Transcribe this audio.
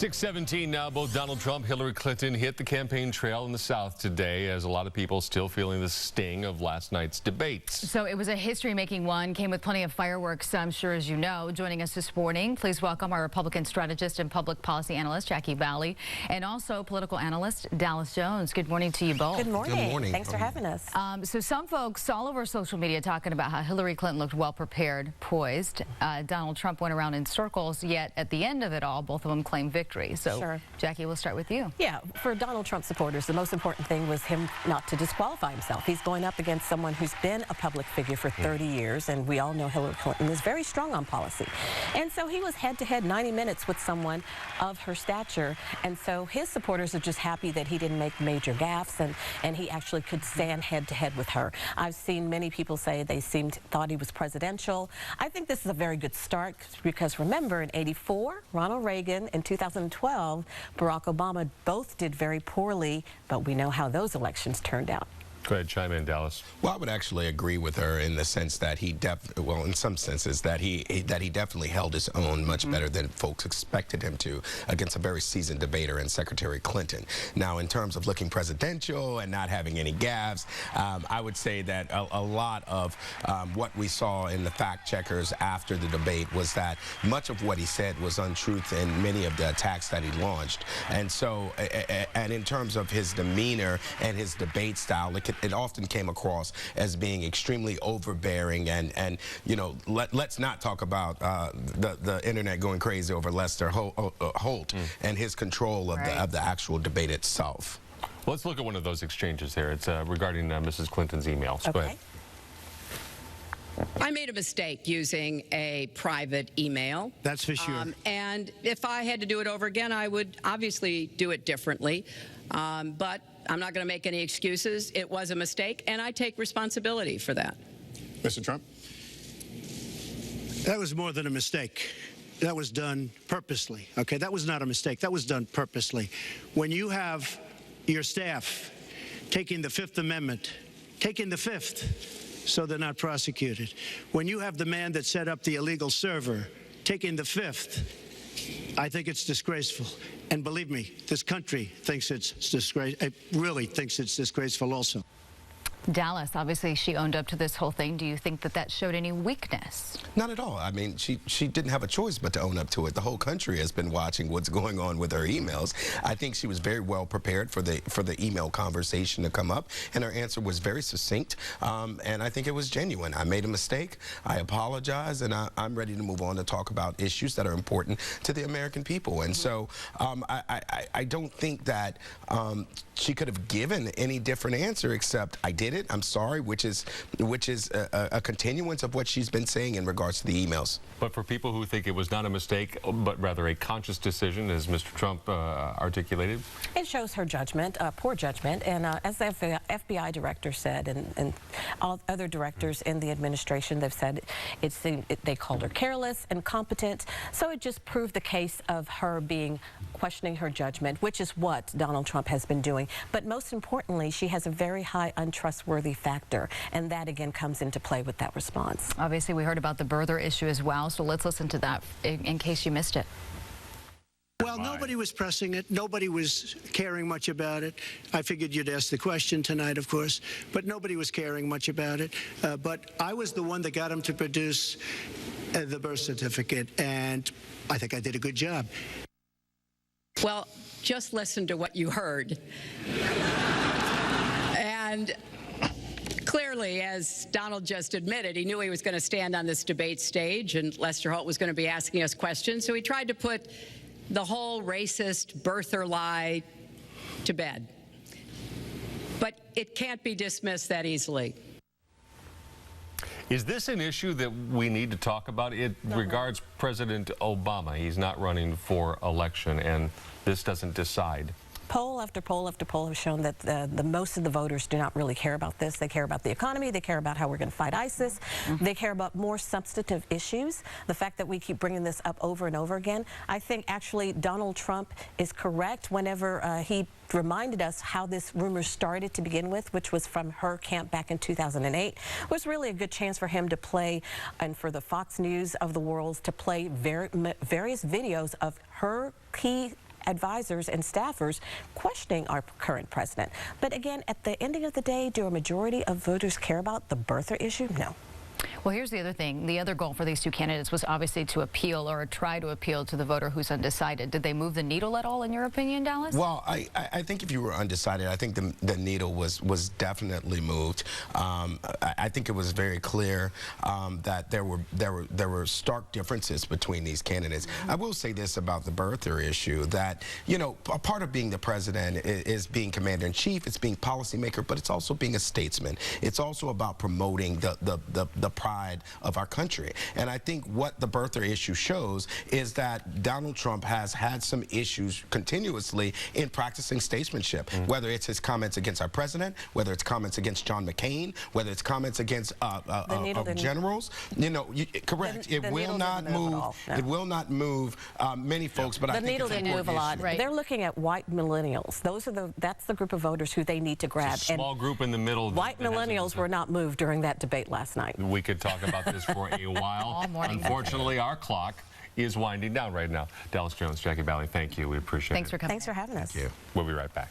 6:17 now. Both Donald Trump, Hillary Clinton hit the campaign trail in the South today, as a lot of people still feeling the sting of last night's debates. So it was a history-making one, came with plenty of fireworks, I'm sure, as you know. Joining us this morning, please welcome our Republican strategist and public policy analyst, Jacquie Baly, and also political analyst, Dallas Jones. Good morning to you both. Good morning. Good morning. Thanks for having us. So some folks all over social media talking about how Hillary Clinton looked well prepared, poised. Donald Trump went around in circles, yet at the end of it all, both of them claimed victory. So, Sure. Jacquie, we'll start with you. Yeah, for Donald Trump supporters, the most important thing was him not to disqualify himself. He's going up against someone who's been a public figure for 30 years, and we all know Hillary Clinton is very strong on policy. And so he was head-to-head 90 minutes with someone of her stature, and so his supporters are just happy that he didn't make major gaffes, and he actually could stand head-to-head with her. I've seen many people say they thought he was presidential. I think this is a very good start, because remember, in '84, Ronald Reagan, in 2012, Barack Obama, both did very poorly, but we know how those elections turned out. Go ahead, chime in, Dallas. Well, I would actually agree with her in the sense that in some senses that he definitely held his own much better than folks expected him to against a very seasoned debater in Secretary Clinton. Now, in terms of looking presidential and not having any gaffes, I would say that a lot of what we saw in the fact checkers after the debate was that much of what he said was untruth in many of the attacks that he launched. And so, and in terms of his demeanor and his debate style, it often came across as being extremely overbearing, and you know, let's not talk about the internet going crazy over Lester Holt and his control of the actual debate itself. Well, let's look at one of those exchanges here. It's regarding Mrs. Clinton's emails. Okay. Go ahead. I made a mistake using a private email. That's for sure. And if I had to do it over again, I would obviously do it differently. But I'm not going to make any excuses. It was a mistake, and I take responsibility for that. Mr. Trump? That was more than a mistake. That was done purposely. Okay, that was not a mistake. That was done purposely. When you have your staff taking the Fifth Amendment, taking the Fifth, so they're not prosecuted. When you have the man that set up the illegal server taking the Fifth, I think it's disgraceful. And believe me, this country thinks it's disgraceful. It really thinks it's disgraceful also. Dallas, obviously she owned up to this whole thing. Do you think that that showed any weakness? Not at all. I mean, she didn't have a choice but to own up to it. The whole country has been watching what's going on with her emails. I think she was very well prepared for the email conversation to come up, and her answer was very succinct, and I think it was genuine. I made a mistake. I apologize, and I'm ready to move on to talk about issues that are important to the American people. And so I don't think that she could have given any different answer except I did it, I'm sorry, which is a continuance of what she's been saying in regards to the emails. But for people who think it was not a mistake, but rather a conscious decision, as Mr. Trump articulated? It shows her judgment, poor judgment, and as the FBI director said, and all other directors in the administration, they've said they called her careless, incompetent, so it just proved the case of her questioning her judgment, which is what Donald Trump has been doing. But most importantly, she has a very high untrustworthy factor, and that again comes into play with that response. Obviously, we heard about the birther issue as well, so let's listen to that in case you missed it. Well, nobody was pressing it. Nobody was caring much about it. I figured you'd ask the question tonight, of course, but nobody was caring much about it. But I was the one that got him to produce the birth certificate, and I think I did a good job. Well, just listen to what you heard. And clearly, as Donald just admitted, he knew he was going to stand on this debate stage and Lester Holt was going to be asking us questions, so he tried to put the whole racist birther lie to bed. But it can't be dismissed that easily. Is this an issue that we need to talk about? It regards President Obama. He's not running for election, and this doesn't decide. Poll after poll after poll have shown that the most of the voters do not really care about this. They care about the economy. They care about how we're going to fight ISIS. They care about more substantive issues. The fact that we keep bringing this up over and over again, I think actually Donald Trump is correct whenever he reminded us how this rumor started to begin with, which was from her camp back in 2008. It was really a good chance for him to play, and for the Fox News of the world to play various videos of her key advisors and staffers questioning our current president. But again, at the ending of the day, do a majority of voters care about the birther issue? No. Well, here's the other thing. The other goal for these two candidates was obviously to appeal or try to appeal to the voter who's undecided. Did they move the needle at all, in your opinion, Dallas? Well, I think if you were undecided, I think the needle was definitely moved. I think it was very clear that there were stark differences between these candidates. I will say this about the birther issue, that, you know, a part of being the president is being commander-in-chief, it's being policymaker, but it's also being a statesman. It's also about promoting the pride of our country. And I think what the birther issue shows is that Donald Trump has had some issues continuously in practicing statesmanship, whether it's his comments against our president, whether it's comments against John McCain, whether it's comments against generals. You know, correct. It will not move. It will not move many folks, but I think needle didn't move a lot. Right. They're looking at white millennials. That's the group of voters who they need to grab. It's a small group in the middle. White millennials were not moved during that debate last night. We could talk about this for a while. All morning. Unfortunately, our clock is winding down right now. Dallas Jones, Jacquie Baly, thank you. We appreciate it. Thanks for coming. Thanks for having us. Thank you. We'll be right back.